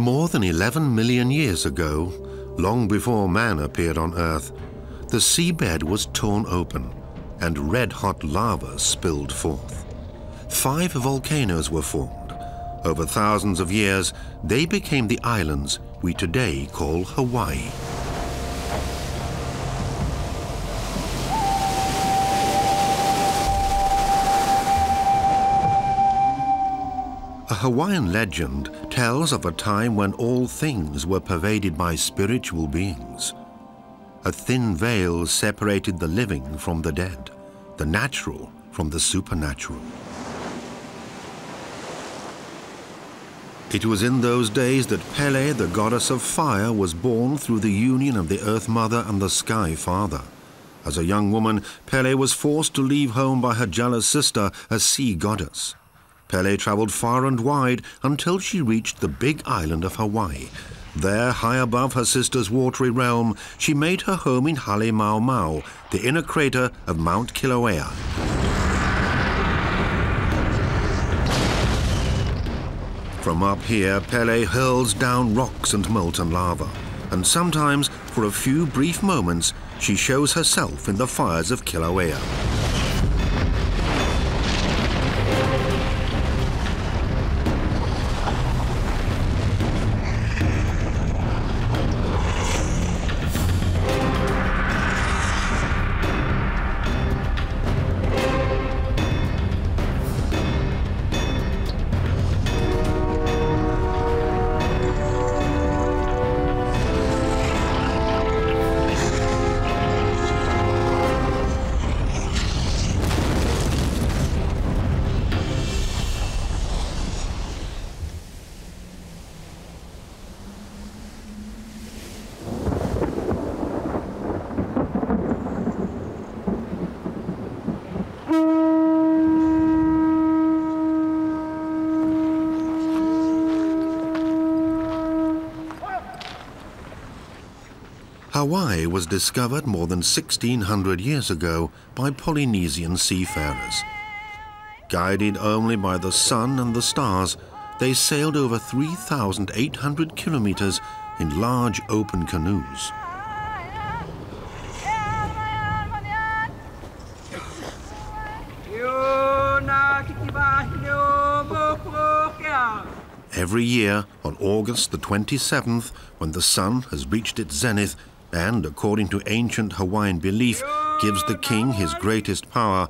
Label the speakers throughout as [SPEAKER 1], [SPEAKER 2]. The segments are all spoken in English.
[SPEAKER 1] More than 11 million years ago, long before man appeared on Earth, the seabed was torn open and red-hot lava spilled forth. 5 volcanoes were formed. Over thousands of years, they became the islands we today call Hawaii. A Hawaiian legend tells of a time when all things were pervaded by spiritual beings. A thin veil separated the living from the dead, the natural from the supernatural. It was in those days that Pele, the goddess of fire, was born through the union of the Earth Mother and the Sky Father. As a young woman, Pele was forced to leave home by her jealous sister, a sea goddess. Pele traveled far and wide until she reached the big island of Hawaii. There, high above her sister's watery realm, she made her home in Hale Mau Mau, the inner crater of Mount Kilauea. From up here, Pele hurls down rocks and molten lava, and sometimes, for a few brief moments, she shows herself in the fires of Kilauea. Hawaii was discovered more than 1,600 years ago by Polynesian seafarers. Guided only by the sun and the stars, they sailed over 3,800 kilometers in large open canoes. Every year, on August the 27th, when the sun has reached its zenith, and, according to ancient Hawaiian belief, gives the king his greatest power,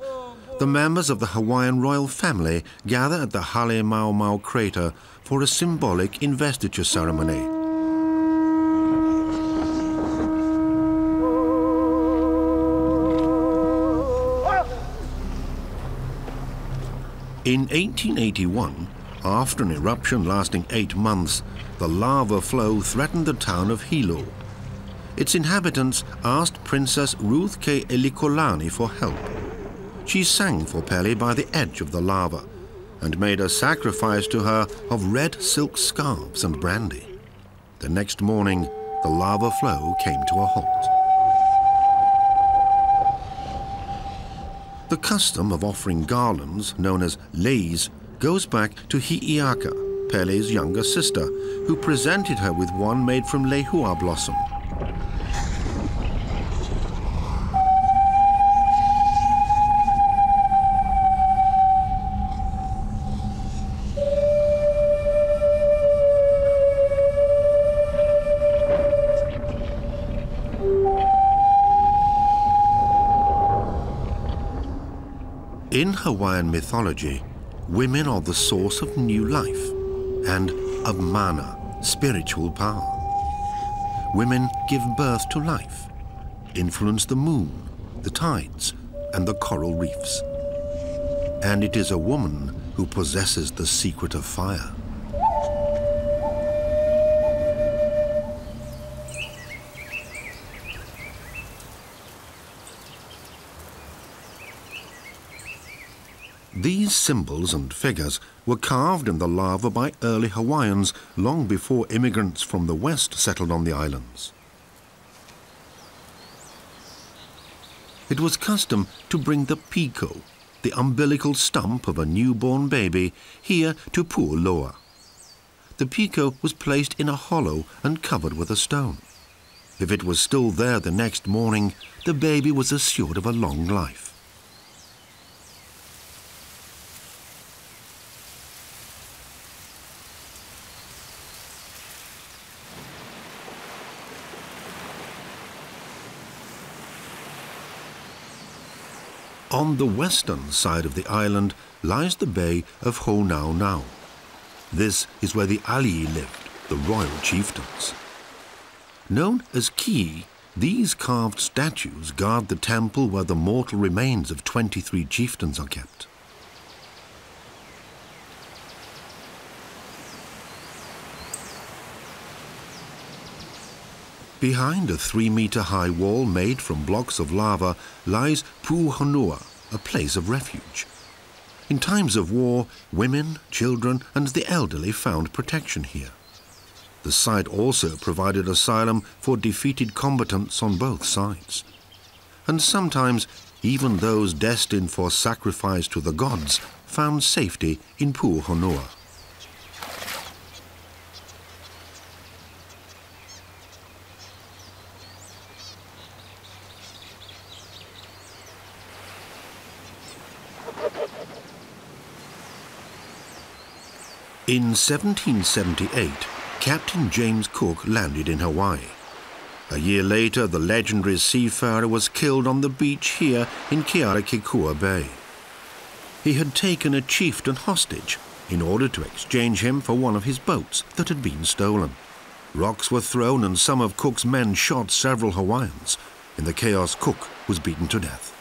[SPEAKER 1] the members of the Hawaiian royal family gather at the Hale Mau Mau crater for a symbolic investiture ceremony. In 1881, after an eruption lasting 8 months, the lava flow threatened the town of Hilo. Its inhabitants asked Princess Ruth K. Elikolani for help. She sang for Pele by the edge of the lava and made a sacrifice to her of red silk scarves and brandy. The next morning, the lava flow came to a halt. The custom of offering garlands, known as leis, goes back to Hi'iaka, Pele's younger sister, who presented her with one made from lehua blossom. In Hawaiian mythology, women are the source of new life and of mana, spiritual power. Women give birth to life, influence the moon, the tides, and the coral reefs. And it is a woman who possesses the secret of fire. These symbols and figures were carved in the lava by early Hawaiians long before immigrants from the west settled on the islands. It was custom to bring the piko, the umbilical stump of a newborn baby, here to Pu'uloa. the pico was placed in a hollow and covered with a stone. If it was still there the next morning, the baby was assured of a long life. On the western side of the island lies the bay of Ho-Nau-Nau. This is where the Alii lived, the royal chieftains. Known as ki, these carved statues guard the temple where the mortal remains of 23 chieftains are kept. Behind a 3-meter-high wall made from blocks of lava lies Puhonua, a place of refuge. In times of war, women, children and the elderly found protection here. The site also provided asylum for defeated combatants on both sides. And sometimes even those destined for sacrifice to the gods found safety in Puhonua. In 1778, Captain James Cook landed in Hawaii. A year later, the legendary seafarer was killed on the beach here in Kealakekua Bay. He had taken a chieftain hostage in order to exchange him for one of his boats that had been stolen. Rocks were thrown and some of Cook's men shot several Hawaiians. In the chaos, Cook was beaten to death.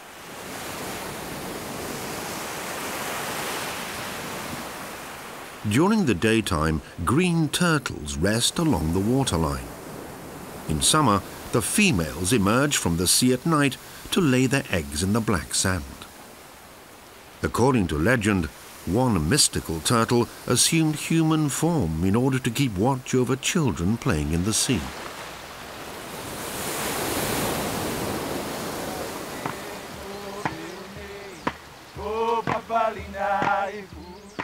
[SPEAKER 1] During the daytime, green turtles rest along the waterline. In summer, the females emerge from the sea at night to lay their eggs in the black sand. According to legend, one mystical turtle assumed human form in order to keep watch over children playing in the sea.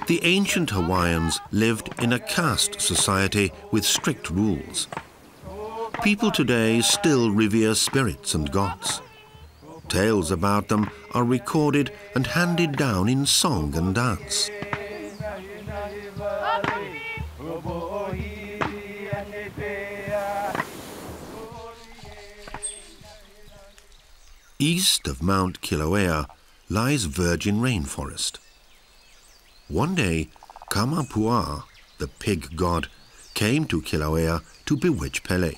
[SPEAKER 1] The ancient Hawaiians lived in a caste society with strict rules. People today still revere spirits and gods. Tales about them are recorded and handed down in song and dance. East of Mount Kilauea lies virgin rainforest. One day, Kamapua, the pig god, came to Kilauea to bewitch Pele.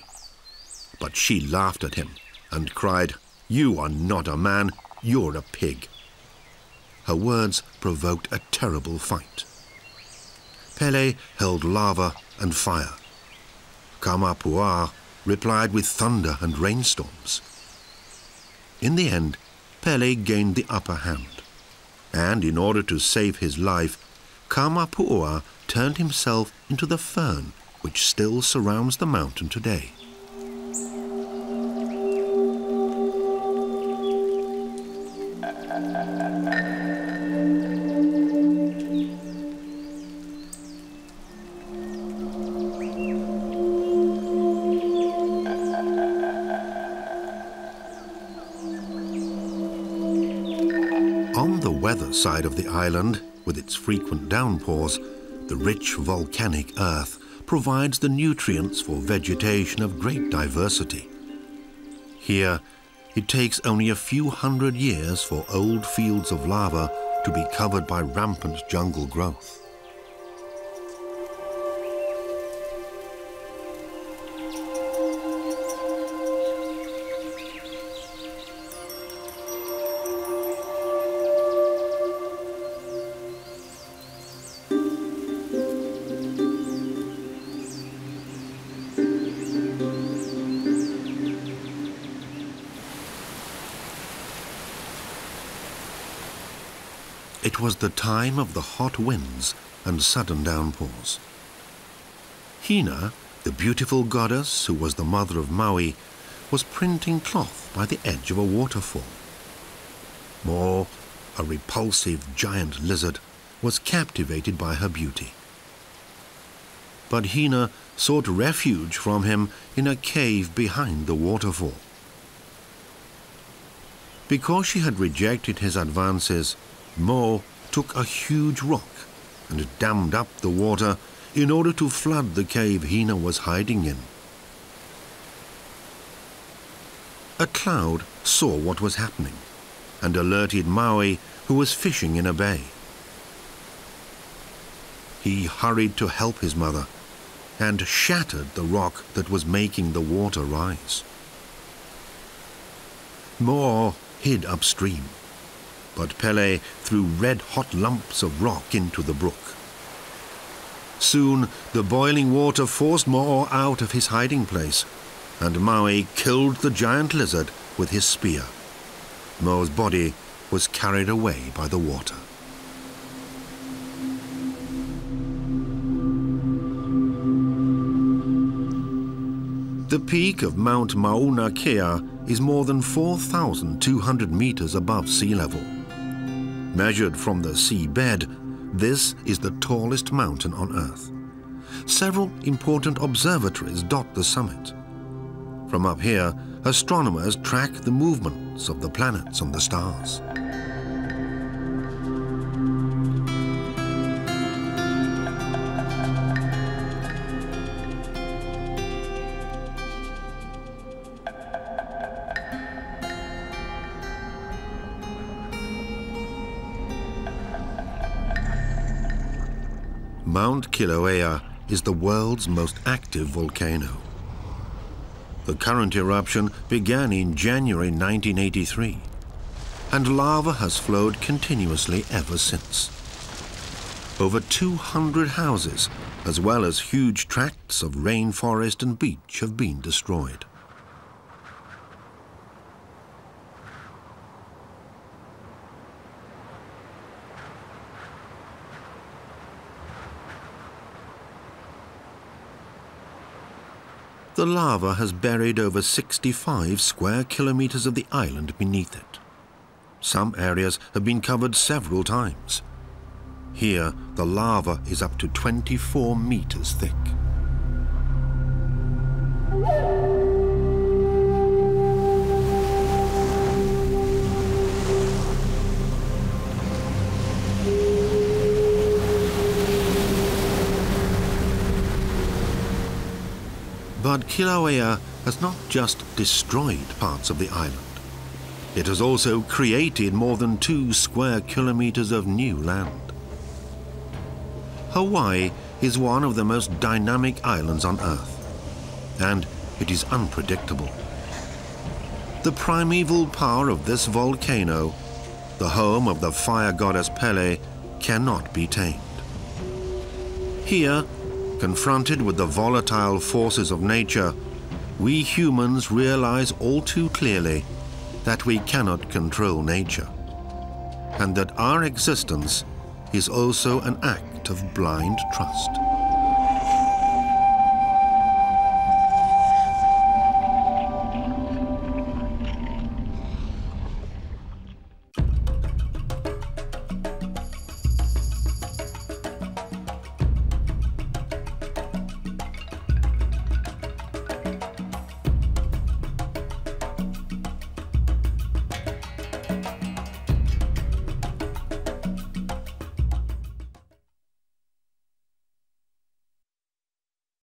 [SPEAKER 1] But she laughed at him and cried, "You are not a man, you're a pig." Her words provoked a terrible fight. Pele held lava and fire. Kamapua replied with thunder and rainstorms. In the end, Pele gained the upper hand. And in order to save his life, Kamapua turned himself into the fern which still surrounds the mountain today. On the weather side of the island, with its frequent downpours, the rich volcanic earth provides the nutrients for vegetation of great diversity. Here, it takes only a few hundred years for old fields of lava to be covered by rampant jungle growth. It was the time of the hot winds and sudden downpours. Hina, the beautiful goddess who was the mother of Maui, was printing cloth by the edge of a waterfall. Mo, a repulsive giant lizard, was captivated by her beauty. but Hina sought refuge from him in a cave behind the waterfall. Because she had rejected his advances, Mo took a huge rock and dammed up the water in order to flood the cave Hina was hiding in. A cloud saw what was happening and alerted Maui, who was fishing in a bay. He hurried to help his mother and shattered the rock that was making the water rise. Mo hid upstream, but Pele threw red-hot lumps of rock into the brook. Soon the boiling water forced Mo out of his hiding place, and Maui killed the giant lizard with his spear. Mo's body was carried away by the water. The peak of Mount Mauna Kea is more than 4,200 meters above sea level. Measured from the seabed, this is the tallest mountain on Earth. Several important observatories dot the summit. From up here, astronomers track the movements of the planets and the stars. Mount Kilauea is the world's most active volcano. The current eruption began in January 1983, and lava has flowed continuously ever since. Over 200 houses, as well as huge tracts of rainforest and beach, have been destroyed. The lava has buried over 65 square kilometers of the island beneath it. Some areas have been covered several times. Here, the lava is up to 24 meters thick. But Kilauea has not just destroyed parts of the island. It has also created more than 2 square kilometers of new land. Hawaii is one of the most dynamic islands on Earth, and it is unpredictable. The primeval power of this volcano, the home of the fire goddess Pele, cannot be tamed. Here, confronted with the volatile forces of nature, we humans realize all too clearly that we cannot control nature, and that our existence is also an act of blind trust.